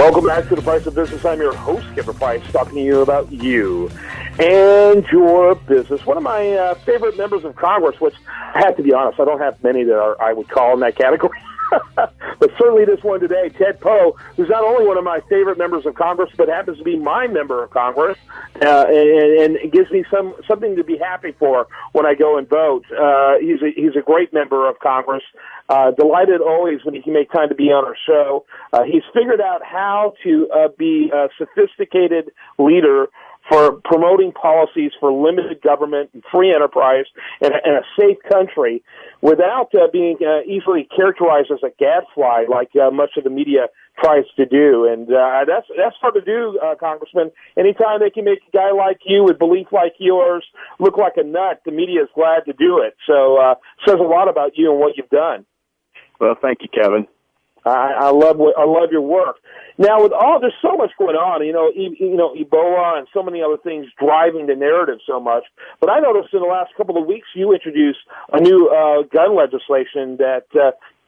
Welcome back to The Price of Business. I'm your host, Kevin Price, talking to you about you and your business. One of my favorite members of Congress, which I have to be honest, I don't have many that I would call in that category, but certainly this one today, Ted Poe, who's not only one of my favorite members of Congress, but happens to be my member of Congress, and it gives me something to be happy for when I go and vote. He's a great member of Congress. Delighted always when he can make time to be on our show. He's figured out how to be a sophisticated leader for promoting policies for limited government and free enterprise and a safe country without being easily characterized as a gadfly like much of the media tries to do. And that's hard to do, Congressman. Anytime they can make a guy like you with belief like yours look like a nut, the media is glad to do it. So says a lot about you and what you've done. Well, thank you, Kevin. I love your work. Now, with there's so much going on, Ebola and so many other things driving the narrative so much. But I noticed in the last couple of weeks you introduced a new gun legislation that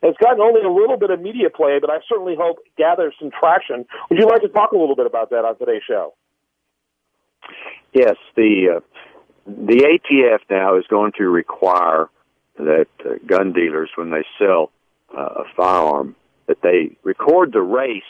has gotten only a little bit of media play, but I certainly hope gathers some traction. Would you like to talk a little bit about that on today's show? Yes, the ATF now is going to require that gun dealers, when they sell a firearm, that they record the race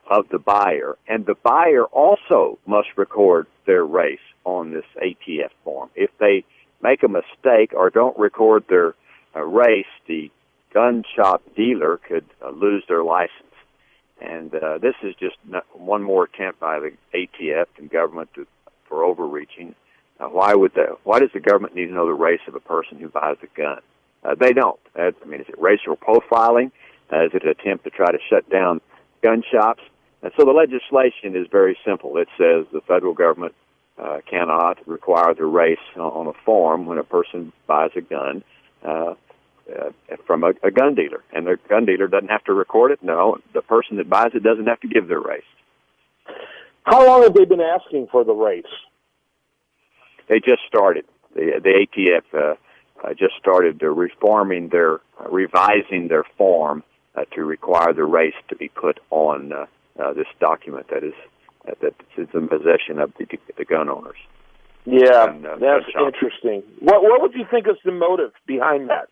of the buyer, and the buyer also must record their race on this ATF form. If they make a mistake or don't record their race, the gun shop dealer could lose their license. And this is just one more attempt by the ATF and government for overreaching. Why does the government need to know the race of a person who buys a gun? They don't. Is it racial profiling? Is it an attempt to try to shut down gun shops? And so the legislation is very simple. It says the federal government cannot require the race on a form when a person buys a gun from a gun dealer. And the gun dealer doesn't have to record it. No, the person that buys it doesn't have to give their race. How long have they been asking for the race? They just started. The ATF just started revising their form to require the race to be put on this document that is in possession of the gun owners. Yeah, that's interesting. What would you think is the motive behind that?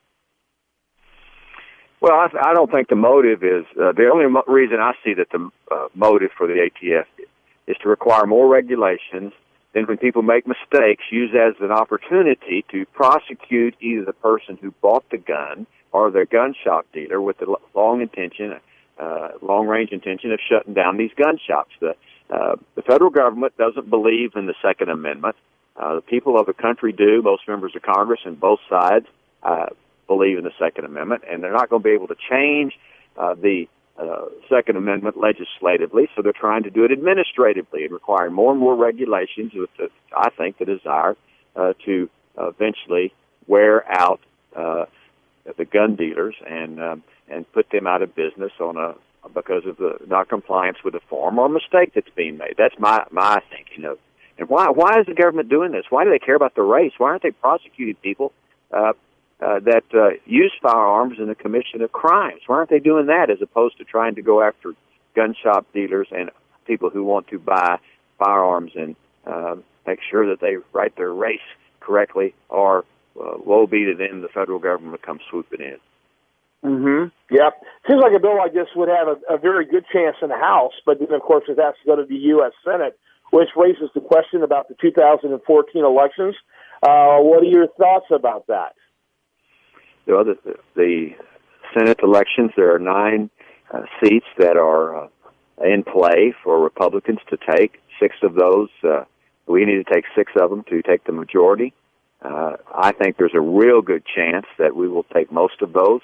Well, I don't think the motive is the only reason I see that the motive for the ATF is to require more regulations. Then when people make mistakes, use as an opportunity to prosecute either the person who bought the gun or the gun shop dealer with the long-range intention of shutting down these gun shops. The federal government doesn't believe in the Second Amendment. The people of the country do. Most members of Congress and both sides believe in the Second Amendment, and they're not going to be able to change the Second Amendment legislatively, so they're trying to do it administratively and requiring more and more regulations with, I think, the desire to eventually wear out the gun dealers and put them out of business because of the non-compliance with a form or a mistake that's being made. That's my thinking of. And why is the government doing this? Why do they care about the race? Why aren't they prosecuting people that use firearms in the commission of crimes? Why aren't they doing that as opposed to trying to go after gun shop dealers and people who want to buy firearms and make sure that they write their race correctly, or woe be to them, the federal government comes swooping in. Mm-hmm. Yep. Seems like a bill like this would have a very good chance in the House, but then, of course, it has to go to the U.S. Senate, which raises the question about the 2014 elections. What are your thoughts about that? The Senate elections, there are 9 seats that are in play for Republicans to take. 6 of those, we need to take 6 of them to take the majority. I think there's a real good chance that we will take most of those,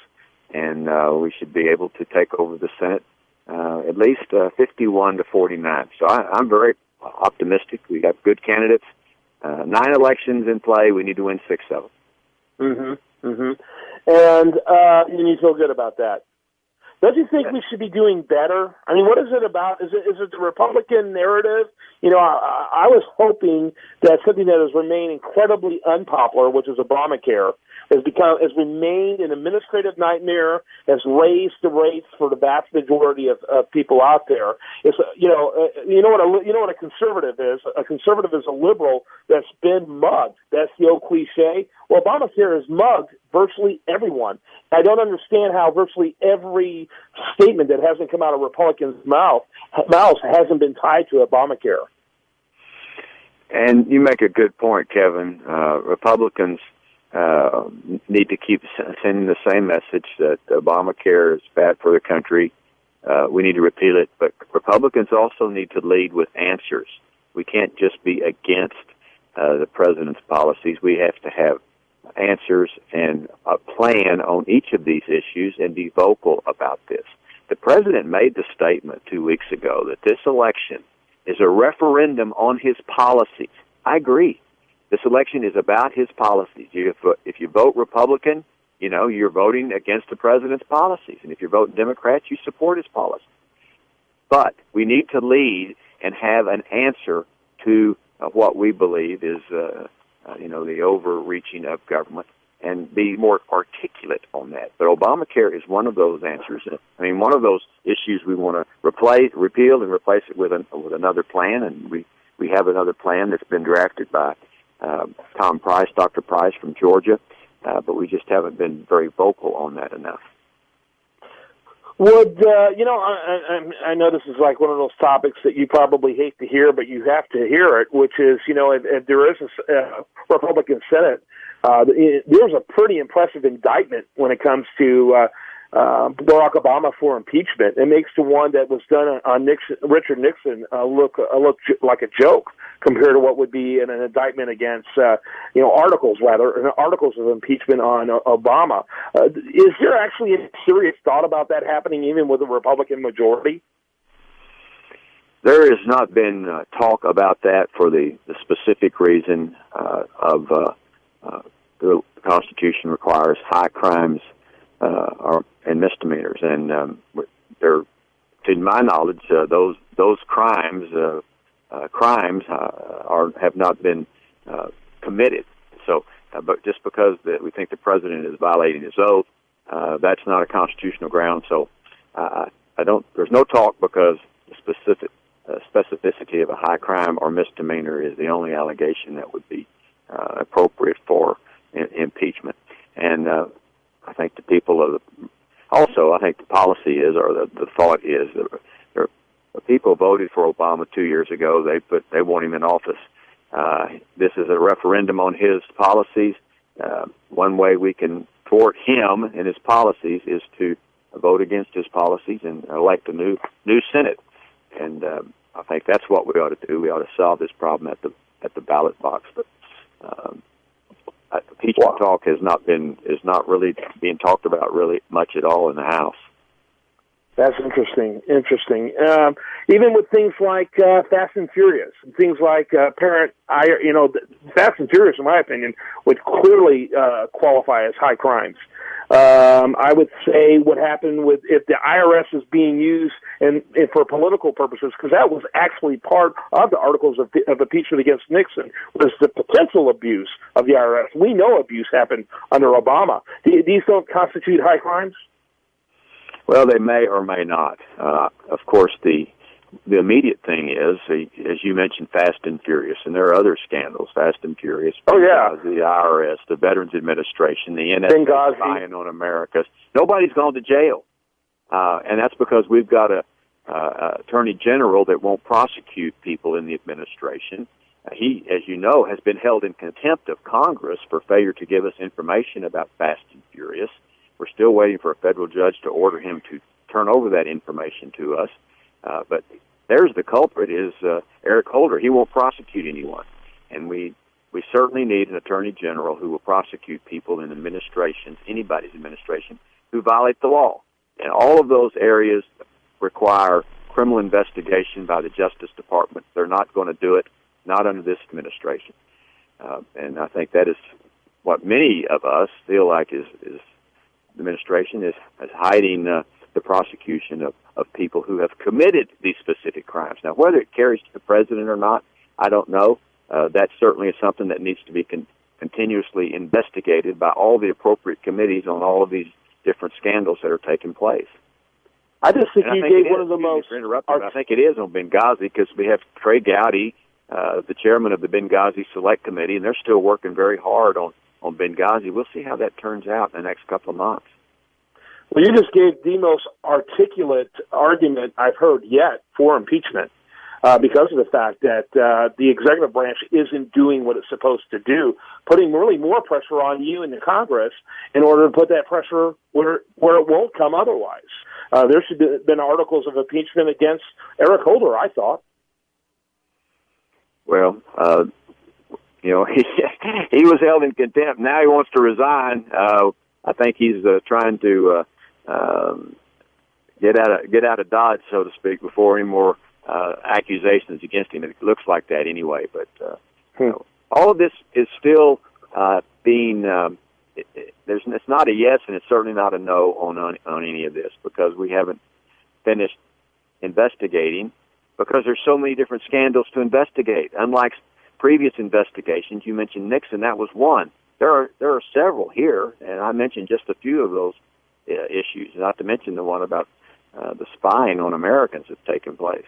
and we should be able to take over the Senate at least 51 to 49. So I'm very optimistic. We got good candidates. 9 elections in play. We need to win 6 of them. And you feel good about that. Don't you think we should be doing better? I mean, what is it about? Is it the Republican narrative? You know, I was hoping that something that has remained incredibly unpopular, which is Obamacare, has remained an administrative nightmare, has raised the rates for the vast majority of people out there. It's you know what a conservative is. A conservative is a liberal that's been mugged. That's the old cliche. Well, Obamacare has mugged virtually everyone. I don't understand how virtually every statement that hasn't come out of Republicans' mouths hasn't been tied to Obamacare. And you make a good point, Kevin. Republicans need to keep sending the same message that Obamacare is bad for the country. We need to repeal it. But Republicans also need to lead with answers. We can't just be against the president's policies. We have to have answers and a plan on each of these issues and be vocal about this. The president made the statement 2 weeks ago that this election is a referendum on his policies. I agree. This election is about his policies. If you vote Republican, you know, you're voting against the president's policies. And if you vote Democrat, you support his policies. But we need to lead and have an answer to what we believe is, the overreaching of government, and be more articulate on that. But Obamacare is one of those answers. I mean, one of those issues we want to repeal and replace it with another plan, and we have another plan that's been drafted by Dr. Price from Georgia, but we just haven't been very vocal on that enough. Would, I know this is like one of those topics that you probably hate to hear, but you have to hear it, which is, if there is a Republican Senate, there's a pretty impressive indictment when it comes to Barack Obama for impeachment. It makes the one that was done on Richard Nixon look like a joke compared to what would be an indictment against, articles of impeachment on Obama. Is there actually a serious thought about that happening even with a Republican majority? There has not been talk about that for the specific reason of the Constitution requires high crimes and misdemeanors, and to my knowledge, those crimes have not been committed. So, but just because we think the president is violating his oath, that's not a constitutional ground. So, there's no talk because the specificity of a high crime or misdemeanor is the only allegation that would be appropriate for impeachment. And I think the people I think the policy is, or the thought is, the people voted for Obama 2 years ago. They want him in office. This is a referendum on his policies. One way we can thwart him and his policies is to vote against his policies and elect a new Senate. And I think that's what we ought to do. We ought to solve this problem at the ballot box. But impeachment talk is not really being talked about really much at all in the House. That's interesting. Even with things like Fast and Furious, things like Fast and Furious, in my opinion, would clearly qualify as high crimes. I would say what happened if the IRS is being used and for political purposes, because that was actually part of the articles of impeachment against Nixon, was the potential abuse of the IRS. We know abuse happened under Obama. These don't constitute high crimes? Well, they may or may not. Of course, the immediate thing is, as you mentioned, Fast and Furious, and there are other scandals, Fast and Furious. Oh, yeah. The IRS, the Veterans Administration, the NSA spying on America. Nobody's gone to jail. And that's because we've got a attorney general that won't prosecute people in the administration. He, as you know, has been held in contempt of Congress for failure to give us information about Fast and Furious. We're still waiting for a federal judge to order him to turn over that information to us. But there's the culprit, is Eric Holder. He won't prosecute anyone. And we certainly need an attorney general who will prosecute people in administrations, anybody's administration, who violate the law. And all of those areas require criminal investigation by the Justice Department. They're not going to do it, not under this administration. And I think that is what many of us feel like is the administration is hiding the the prosecution of people who have committed these specific crimes. Now, whether it carries to the president or not, I don't know. That certainly is something that needs to be continuously investigated by all the appropriate committees on all of these different scandals that are taking place. I just think you gave one of the most... I think it is on Benghazi because we have Trey Gowdy, the chairman of the Benghazi Select Committee, and they're still working very hard on Benghazi. We'll see how that turns out in the next couple of months. Well, you just gave the most articulate argument I've heard yet for impeachment because of the fact that the executive branch isn't doing what it's supposed to do, putting really more pressure on you in the Congress in order to put that pressure where it won't come otherwise. There should have been articles of impeachment against Eric Holder, I thought. Well, he was held in contempt. Now he wants to resign. I think he's trying to get out of Dodge, so to speak, before any more accusations against him. It looks like that anyway. But all of this is still being. It's not a yes, and it's certainly not a no on any of this because we haven't finished investigating because there's so many different scandals to investigate. Unlike previous investigations, you mentioned Nixon, that was one. There are several here, and I mentioned just a few of those issues, not to mention the one about the spying on Americans that's taken place.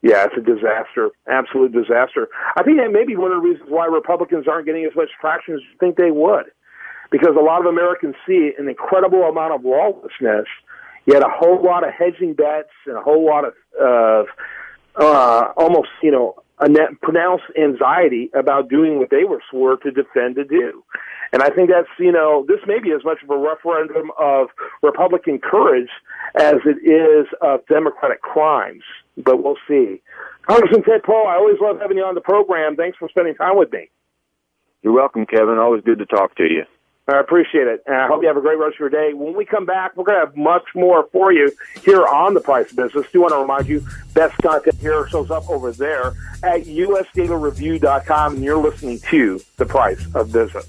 Yeah, it's a disaster, absolute disaster. I think that may be one of the reasons why Republicans aren't getting as much traction as you think they would, because a lot of Americans see an incredible amount of lawlessness, yet a whole lot of hedging bets and a whole lot of almost, a pronounced anxiety about doing what they were swore to defend to do. And I think that's, this may be as much of a referendum of Republican courage as it is of Democratic crimes. But we'll see. Congressman Ted Poe, I always love having you on the program. Thanks for spending time with me. You're welcome, Kevin. Always good to talk to you. I appreciate it. And I hope you have a great rest of your day. When we come back, we're going to have much more for you here on The Price of Business. Do want to remind you, best content here shows up over there at usdatareview.com, and you're listening to The Price of Business.